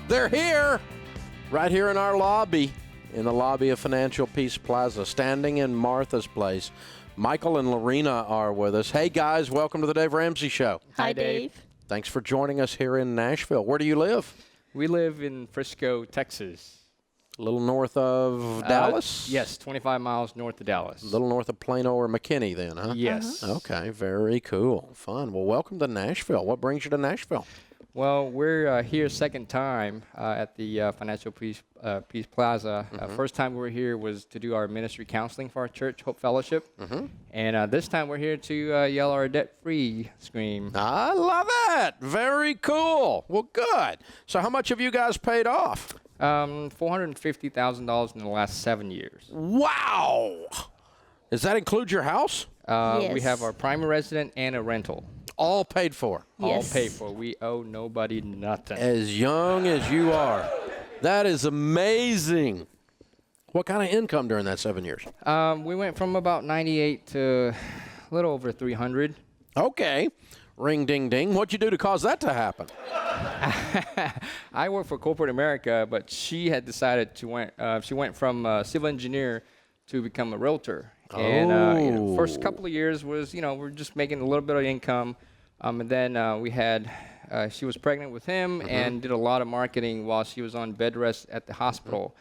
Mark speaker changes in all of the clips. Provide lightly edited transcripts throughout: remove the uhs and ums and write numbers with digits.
Speaker 1: They're here, right here in our lobby, in the lobby of Financial Peace Plaza, standing in Martha's Place. Michael and Loreena are with us. Hey, guys, welcome to the Dave Ramsey Show.
Speaker 2: Hi, Dave.
Speaker 1: Thanks for joining us here in Nashville. Where do you live?
Speaker 2: We live in Frisco, Texas.
Speaker 1: A little north of Dallas?
Speaker 2: Yes, 25 miles north of Dallas.
Speaker 1: A little north of Plano or McKinney then, huh?
Speaker 2: Yes.
Speaker 1: Okay, very cool. Fun. Well, welcome to Nashville. What brings you to Nashville?
Speaker 2: Well, we're here second time at the Financial Peace Plaza. First time we were here was to do our ministry counseling for our church, Hope Fellowship. And this time we're here to yell our debt-free scream.
Speaker 1: I love it. Very cool. Well, good. So how much have you guys paid off?
Speaker 2: $450,000 in the last 7 years.
Speaker 1: Wow. Does that include your house?
Speaker 3: Yes.
Speaker 2: We have our primary resident and a rental.
Speaker 1: All paid for.
Speaker 3: Yes.
Speaker 2: All paid for. We owe nobody nothing.
Speaker 1: As young as you are. That is amazing. What kind of income during that 7 years?
Speaker 2: We went from about 98 to a little over 300.
Speaker 1: Okay. Ring, ding, ding. What'd you do to cause that to happen?
Speaker 2: I work for corporate America, but she had decided she went from civil engineer to become a realtor. And first couple of years was, we're just making a little bit of income. And then we had, she was pregnant with him and did a lot of marketing while she was on bed rest at the hospital.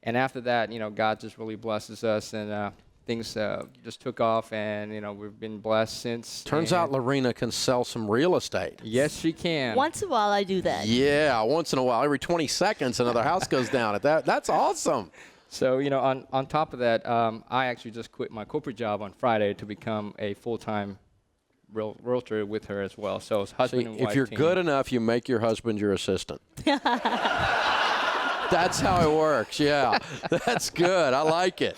Speaker 2: And after that, God just really blesses us, and things just took off, and we've been blessed since.
Speaker 1: Turns out Loreena can sell some real estate.
Speaker 2: Yes, she can.
Speaker 3: Once in a while, I do that.
Speaker 1: Yeah, once in a while. Every 20 seconds, another house goes down. That's awesome.
Speaker 2: So, on top of that, I actually just quit my corporate job on Friday to become a full-time realtor with her as well. So it's husband and wife
Speaker 1: if you're
Speaker 2: team.
Speaker 1: good enough, you make your husband your assistant. That's how it works, yeah. That's good. I like it.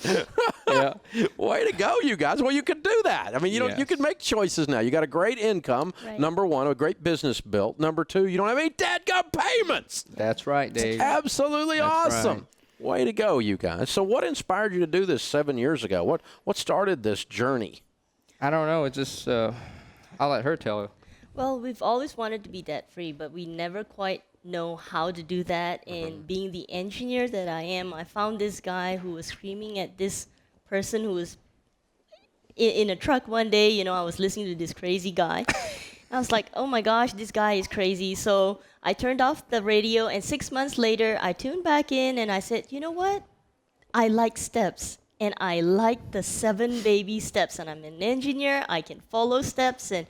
Speaker 2: Yeah.
Speaker 1: Way to go, you guys. Well, you could do that. I mean, you can make choices now. You got a great income,
Speaker 3: right.
Speaker 1: Number one, a great business built. Number two, you don't have any dadgum payments.
Speaker 2: That's right, Dave.
Speaker 1: Absolutely
Speaker 2: That's
Speaker 1: awesome.
Speaker 2: right.
Speaker 1: Way to go, you guys. So what inspired you to do this 7 years ago? What started this journey?
Speaker 2: I don't know. It's just, I'll let her tell you.
Speaker 3: Well, we've always wanted to be debt-free, but we never quite know how to do that. And being the engineer that I am, I found this guy who was screaming at this person who was in a truck one day. I was listening to this crazy guy. I was like, oh my gosh, this guy is crazy. So I turned off the radio, and 6 months later, I tuned back in, and I said, you know what? I like steps, and I like the 7 baby steps, and I'm an engineer. I can follow steps, and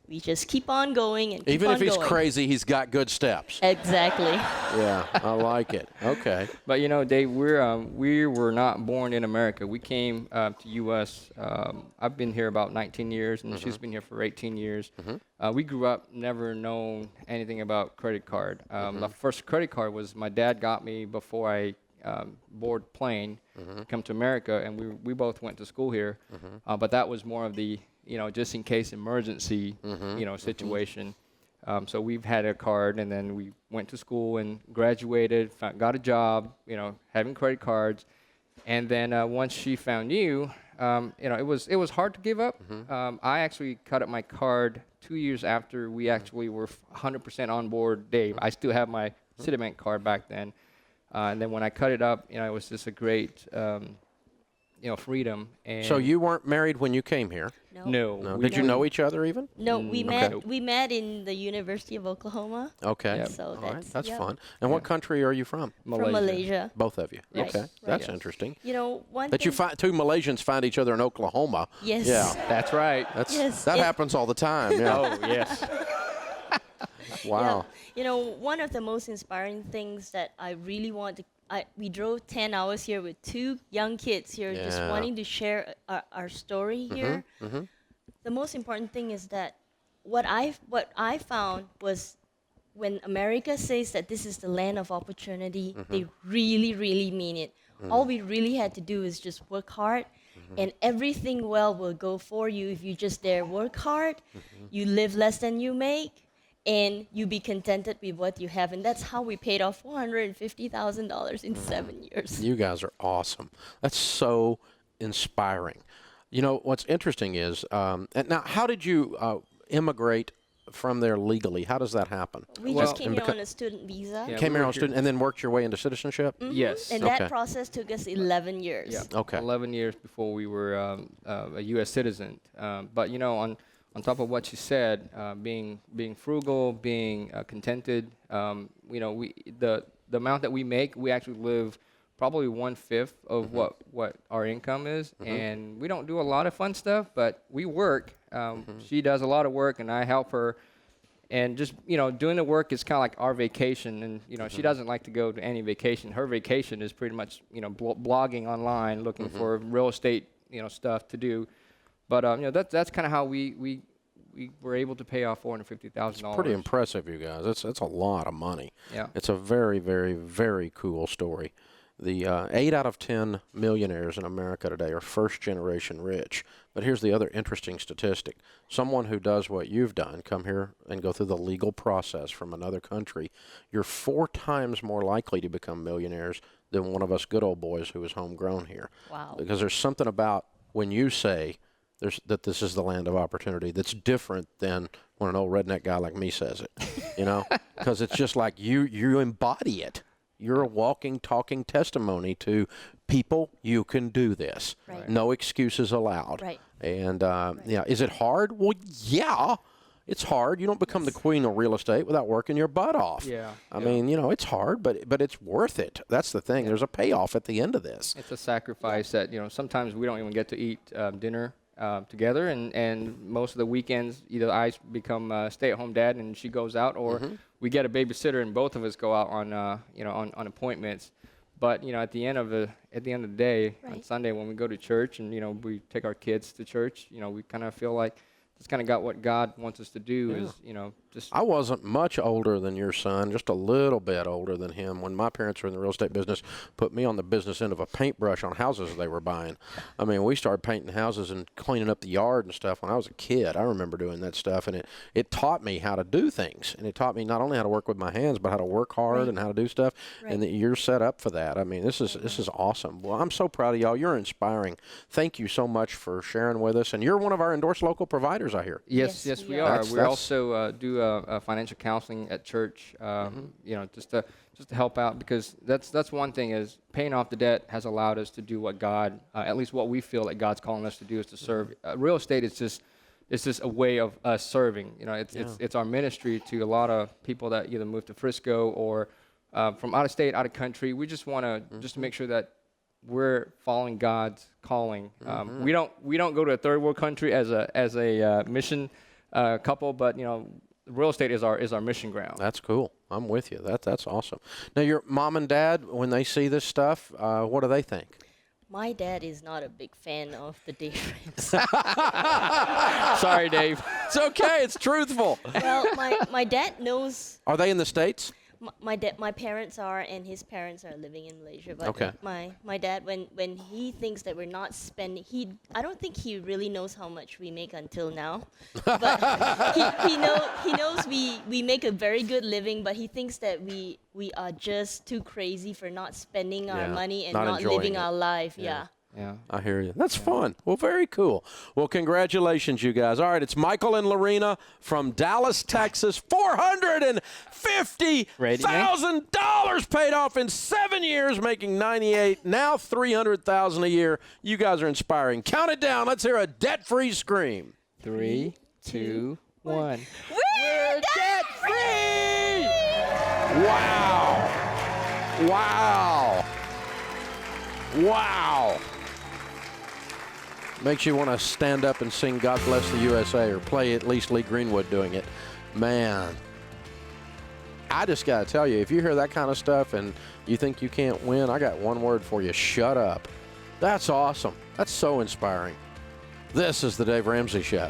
Speaker 3: we just keep on going and keep
Speaker 1: Even
Speaker 3: on
Speaker 1: if he's
Speaker 3: going.
Speaker 1: crazy, he's got good steps.
Speaker 3: Exactly.
Speaker 1: Yeah, I like it. Okay.
Speaker 2: But Dave, we were not born in America. We came to U.S. I've been here about 19 years, and she's been here for 18 years. We grew up never known anything about credit card. The first credit card was my dad got me before I board plane to come to America, and we both went to school here. But that was more of the just in case emergency situation. So we've had a card, and then we went to school and graduated, got a job, having credit cards. And then once she found you, it was hard to give up. I actually cut up my card 2 years after we actually were 100% on board, Dave. I still have my Citibank card back then. And then when I cut it up, it was just a great, freedom. And
Speaker 1: So you weren't married when you came here?
Speaker 2: No.
Speaker 1: Did you know each other even?
Speaker 3: No, we met in the University of Oklahoma.
Speaker 1: Okay.
Speaker 2: Yep.
Speaker 3: So
Speaker 1: All right. That's
Speaker 3: yep.
Speaker 1: fun. And what country are you from?
Speaker 3: From Malaysia.
Speaker 1: Both of you.
Speaker 3: Right.
Speaker 1: Okay.
Speaker 3: Right.
Speaker 1: That's
Speaker 2: Yes.
Speaker 1: interesting.
Speaker 3: One
Speaker 1: That
Speaker 3: thing.
Speaker 1: two Malaysians find each other in Oklahoma.
Speaker 3: Yes.
Speaker 1: Yeah.
Speaker 2: That's right.
Speaker 3: Yes.
Speaker 1: That happens all the time. Yeah.
Speaker 2: Oh, yes.
Speaker 1: Wow.
Speaker 3: Yeah. One of the most inspiring things that I really want to. We drove 10 hours here with 2 young kids here, just
Speaker 1: Yeah.
Speaker 3: wanting to share our story here. The most important thing is that what I found was when America says that this is the land of opportunity, they really, really mean it. All we really had to do is just work hard, and everything well will go for you if you just dare work hard. You live less than you make, and you be contented with what you have. And that's how we paid off $450,000 in 7 years.
Speaker 1: You guys are awesome. That's so inspiring. What's interesting is, and now how did you immigrate from there legally? How does that happen?
Speaker 3: We just came here on a student visa.
Speaker 2: Yeah,
Speaker 1: Came
Speaker 2: we
Speaker 1: here
Speaker 2: were
Speaker 1: on student and then worked your way into citizenship?
Speaker 2: Yes.
Speaker 3: And
Speaker 1: Okay.
Speaker 3: that process took us 11 years.
Speaker 2: Yeah.
Speaker 1: Okay.
Speaker 2: 11 years before we were a U.S. citizen. But on top of what you said, being frugal, being contented, the amount that we make, we actually live probably 1/5 of what our income is, and we don't do a lot of fun stuff, but we work. She does a lot of work, and I help her. And just doing the work is kind of like our vacation, and she doesn't like to go to any vacation. Her vacation is pretty much blogging online, looking for real estate stuff to do. But that's kind of how we were able to pay off $450,000.
Speaker 1: Pretty impressive, you guys. It's a lot of money.
Speaker 2: Yeah.
Speaker 1: It's a very, very, very cool story. The 8 out of 10 millionaires in America today are first-generation rich. But here's the other interesting statistic. Someone who does what you've done, come here and go through the legal process from another country, you're 4 times more likely to become millionaires than one of us good old boys who was homegrown here.
Speaker 3: Wow.
Speaker 1: Because there's something about when you say that this is the land of opportunity that's different than when an old redneck guy like me says it, because it's just like you embody it. You're a walking, talking testimony to people. You can do this.
Speaker 3: Right.
Speaker 1: No excuses allowed.
Speaker 3: Right.
Speaker 1: And is it hard? Well, yeah, it's hard. You don't become the queen of real estate without working your butt off.
Speaker 2: Yeah.
Speaker 1: I mean, it's hard, but it's worth it. That's the thing. There's a payoff at the end of this.
Speaker 2: It's a sacrifice that sometimes we don't even get to eat dinner together, and most of the weekends either I become a stay-at-home dad and she goes out, or we get a babysitter and both of us go out on on appointments. But at the end of the day, on Sunday when we go to church and we take our kids to church, we kind of feel like it's kind of got what God wants us to do is just.
Speaker 1: I wasn't much older than your son, just a little bit older than him. When my parents were in the real estate business, put me on the business end of a paintbrush on houses they were buying. I mean, we started painting houses and cleaning up the yard and stuff when I was a kid. I remember doing that stuff, and it taught me how to do things. And it taught me not only how to work with my hands, but how to work hard and how to do stuff. And that you're set up for that. I mean, this is awesome. Well, I'm so proud of y'all. You're inspiring. Thank you so much for sharing with us. And you're one of our endorsed local providers, I hear.
Speaker 2: Yes, we are. We also do financial counseling at church, just to help out, because that's one thing is paying off the debt has allowed us to do what God, at least what we feel that God's calling us to do, is to serve. Real estate is just a way of us serving. It's our ministry to a lot of people that either move to Frisco or from out of state, out of country. We just want to just make sure that we're following God's calling. We don't go to a third world country as a mission couple, but real estate is our mission ground.
Speaker 1: That's cool. I'm with you. That's awesome. Now, your mom and dad, when they see this stuff, what do they think?
Speaker 3: My dad is not a big fan of the day frames.
Speaker 2: Sorry, Dave.
Speaker 1: It's okay. It's truthful.
Speaker 3: Well, my dad knows.
Speaker 1: Are they in the States?
Speaker 3: My parents are, and his parents are living in Malaysia. But
Speaker 1: Okay.
Speaker 3: my dad, when he thinks that we're not spending, I don't think he really knows how much we make until now. But he knows we make a very good living, but he thinks that we are just too crazy for not spending our money and not living our life. Yeah.
Speaker 2: Yeah.
Speaker 1: I hear you. That's fun. Well, very cool. Well, congratulations, you guys. All right, it's Michael and Loreena from Dallas, Texas. $450,000 paid off in 7 years, making $98,000, now $300,000 a year. You guys are inspiring. Count it down. Let's hear a debt-free scream.
Speaker 2: 3, 2, 1.
Speaker 3: We're
Speaker 1: Debt-free! Wow. Wow. Wow. Makes you want to stand up and sing God Bless the USA, or play at least Lee Greenwood doing it. Man, I just got to tell you, if you hear that kind of stuff and you think you can't win, I got one word for you: shut up. That's awesome. That's so inspiring. This is the Dave Ramsey Show.